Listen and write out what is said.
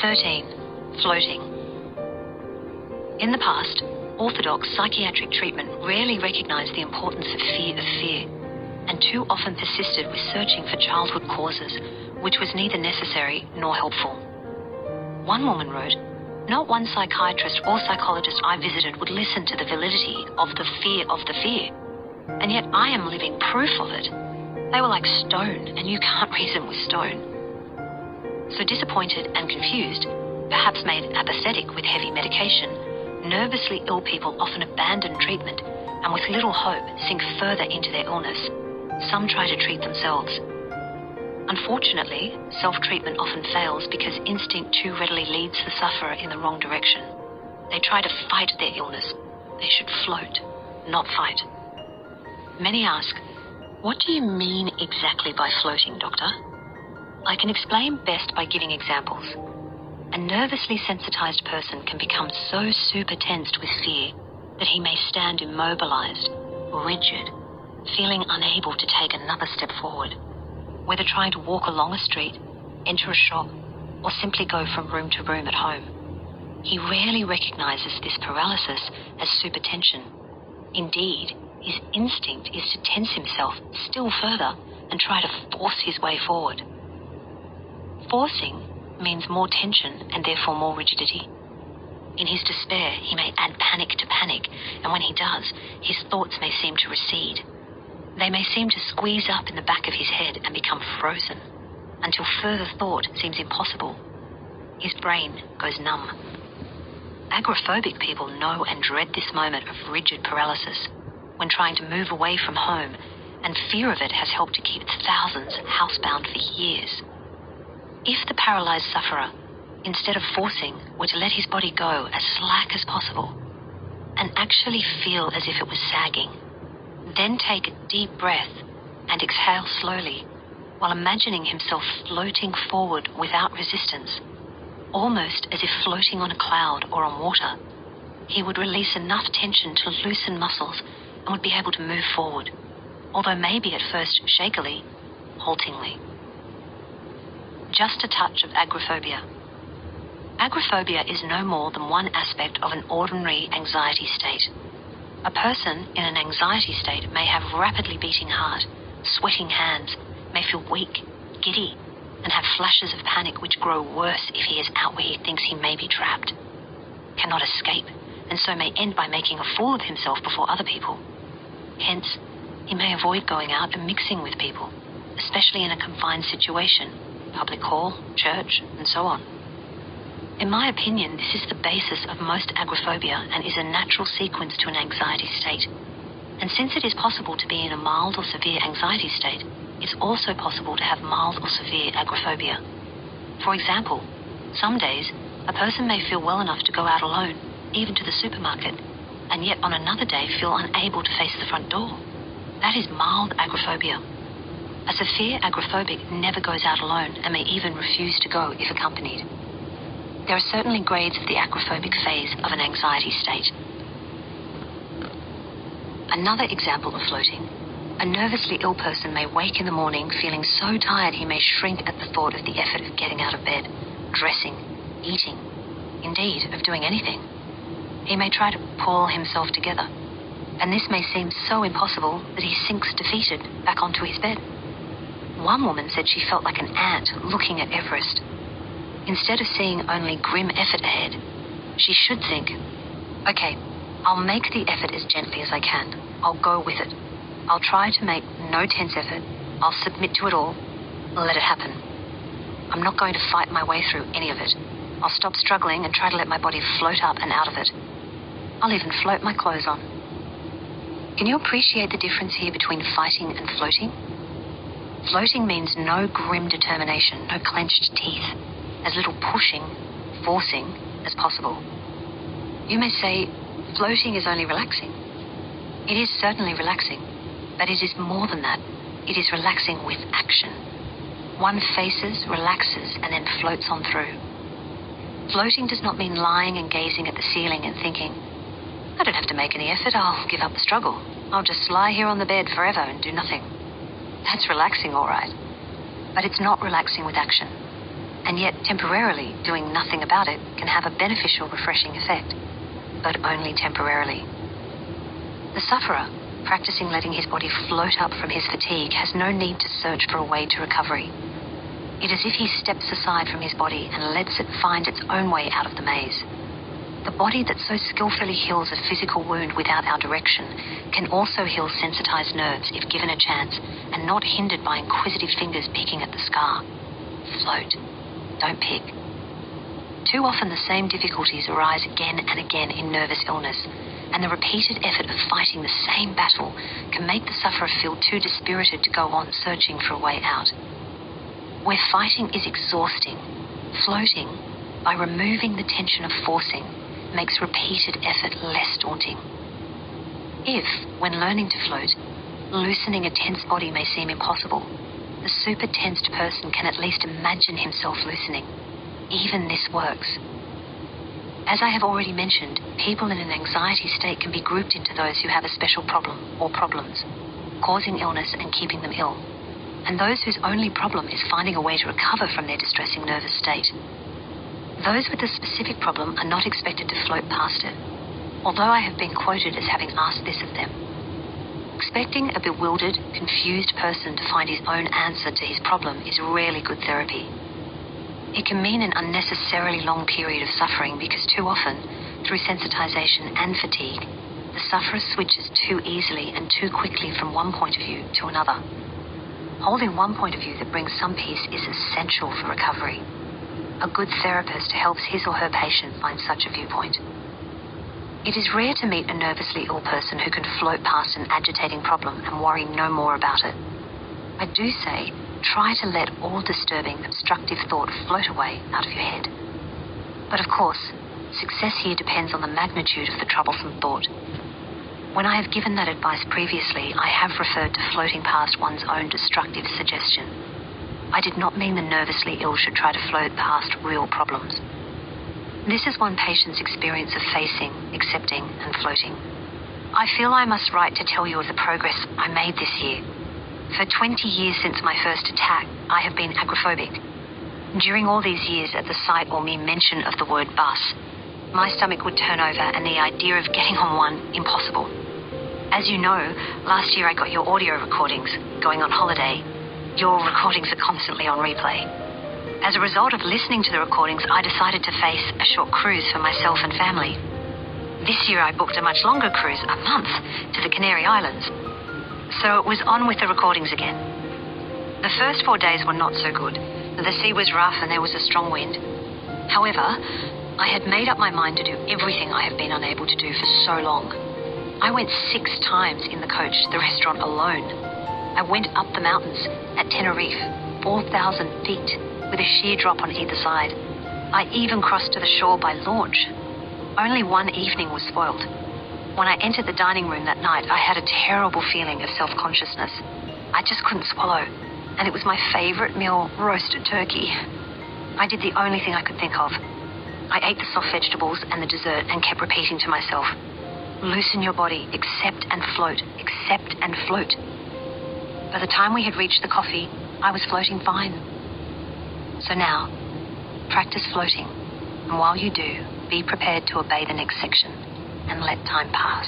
13. Floating. In the past, orthodox psychiatric treatment rarely recognized the importance of fear, and too often persisted with searching for childhood causes, which was neither necessary nor helpful. One woman wrote, "Not one psychiatrist or psychologist I visited would listen to the validity of the fear, and yet I am living proof of it. They were like stone, and you can't reason with stone." So disappointed and confused, perhaps made apathetic with heavy medication, nervously ill people often abandon treatment and with little hope sink further into their illness. Some try to treat themselves. Unfortunately, self-treatment often fails because instinct too readily leads the sufferer in the wrong direction. They try to fight their illness. They should float, not fight. Many ask, "What do you mean exactly by floating, doctor?" I can explain best by giving examples. A nervously sensitized person can become so super tensed with fear that he may stand immobilized, rigid, feeling unable to take another step forward, whether trying to walk along a street, enter a shop, or simply go from room to room at home. He rarely recognizes this paralysis as supertension. Indeed, his instinct is to tense himself still further and try to force his way forward. Forcing means more tension and therefore more rigidity. In his despair, he may add panic to panic, and when he does, his thoughts may seem to recede. They may seem to squeeze up in the back of his head and become frozen, until further thought seems impossible. His brain goes numb. Agoraphobic people know and dread this moment of rigid paralysis when trying to move away from home, and fear of it has helped to keep thousands housebound for years. If the paralyzed sufferer, instead of forcing, were to let his body go as slack as possible and actually feel as if it was sagging, then take a deep breath and exhale slowly while imagining himself floating forward without resistance, almost as if floating on a cloud or on water, he would release enough tension to loosen muscles and would be able to move forward, although maybe at first shakily, haltingly. Just a touch of agoraphobia. Agoraphobia is no more than one aspect of an ordinary anxiety state. A person in an anxiety state may have rapidly beating heart, sweating hands, may feel weak, giddy, and have flashes of panic which grow worse if he is out where he thinks he may be trapped, cannot escape, and so may end by making a fool of himself before other people. Hence, he may avoid going out and mixing with people, especially in a confined situation, public hall, church, and so on. In my opinion, this is the basis of most agoraphobia and is a natural sequence to an anxiety state. And since it is possible to be in a mild or severe anxiety state, it's also possible to have mild or severe agoraphobia. For example, some days, a person may feel well enough to go out alone, even to the supermarket, and yet on another day feel unable to face the front door. That is mild agoraphobia. A severe agoraphobic never goes out alone and may even refuse to go if accompanied. There are certainly grades of the agoraphobic phase of an anxiety state. Another example of floating. A nervously ill person may wake in the morning feeling so tired he may shrink at the thought of the effort of getting out of bed, dressing, eating, indeed, of doing anything. He may try to pull himself together, and this may seem so impossible that he sinks defeated back onto his bed. One woman said she felt like an ant looking at Everest. Instead of seeing only grim effort ahead, she should think, okay, I'll make the effort as gently as I can. I'll go with it. I'll try to make no tense effort. I'll submit to it all. Let it happen. I'm not going to fight my way through any of it. I'll stop struggling and try to let my body float up and out of it. I'll even float my clothes on. Can you appreciate the difference here between fighting and floating? Floating means no grim determination, no clenched teeth, as little pushing, forcing as possible. You may say, floating is only relaxing. It is certainly relaxing, but it is more than that. It is relaxing with action. One faces, relaxes, and then floats on through. Floating does not mean lying and gazing at the ceiling and thinking, I don't have to make any effort, I'll give up the struggle. I'll just lie here on the bed forever and do nothing. That's relaxing, all right, but it's not relaxing with action. And yet, temporarily, doing nothing about it can have a beneficial, refreshing effect, but only temporarily. The sufferer, practicing letting his body float up from his fatigue, has no need to search for a way to recovery. It is as if he steps aside from his body and lets it find its own way out of the maze. The body that so skillfully heals a physical wound without our direction can also heal sensitized nerves if given a chance and not hindered by inquisitive fingers picking at the scar. Float. Don't pick. Too often the same difficulties arise again and again in nervous illness, and the repeated effort of fighting the same battle can make the sufferer feel too dispirited to go on searching for a way out. Where fighting is exhausting, floating, by removing the tension of forcing, makes repeated effort less daunting. If, when learning to float, loosening a tense body may seem impossible, the super tensed person can at least imagine himself loosening. Even this works. As I have already mentioned, people in an anxiety state can be grouped into those who have a special problem or problems, causing illness and keeping them ill, and those whose only problem is finding a way to recover from their distressing nervous state. Those with a specific problem are not expected to float past it, although I have been quoted as having asked this of them. Expecting a bewildered, confused person to find his own answer to his problem is rarely good therapy. It can mean an unnecessarily long period of suffering because too often, through sensitization and fatigue, the sufferer switches too easily and too quickly from one point of view to another. Holding one point of view that brings some peace is essential for recovery. A good therapist helps his or her patient find such a viewpoint. It is rare to meet a nervously ill person who can float past an agitating problem and worry no more about it. I do say, try to let all disturbing, obstructive thought float away out of your head. But of course, success here depends on the magnitude of the troublesome thought. When I have given that advice previously, I have referred to floating past one's own destructive suggestion. I did not mean the nervously ill should try to float past real problems. This is one patient's experience of facing, accepting, and floating. I feel I must write to tell you of the progress I made this year. For 20 years since my first attack, I have been agoraphobic. During all these years, at the sight or mere mention of the word bus, my stomach would turn over and the idea of getting on one impossible. As you know, last year I got your audio recordings. Going on holiday, your recordings are constantly on replay. As a result of listening to the recordings, I decided to face a short cruise for myself and family. This year I booked a much longer cruise, a month, to the Canary Islands. So it was on with the recordings again. The first 4 days were not so good. The sea was rough and there was a strong wind. However, I had made up my mind to do everything I have been unable to do for so long. I went 6 times in the coach to the restaurant alone. I went up the mountains at Tenerife, 4,000 feet, with a sheer drop on either side. I even crossed to the shore by launch. Only one evening was spoiled. When I entered the dining room that night, I had a terrible feeling of self-consciousness. I just couldn't swallow, and it was my favorite meal, roasted turkey. I did the only thing I could think of. I ate the soft vegetables and the dessert and kept repeating to myself, loosen your body, accept and float, accept and float. By the time we had reached the coffee, I was floating fine. So now, practice floating, and while you do, be prepared to obey the next section and let time pass.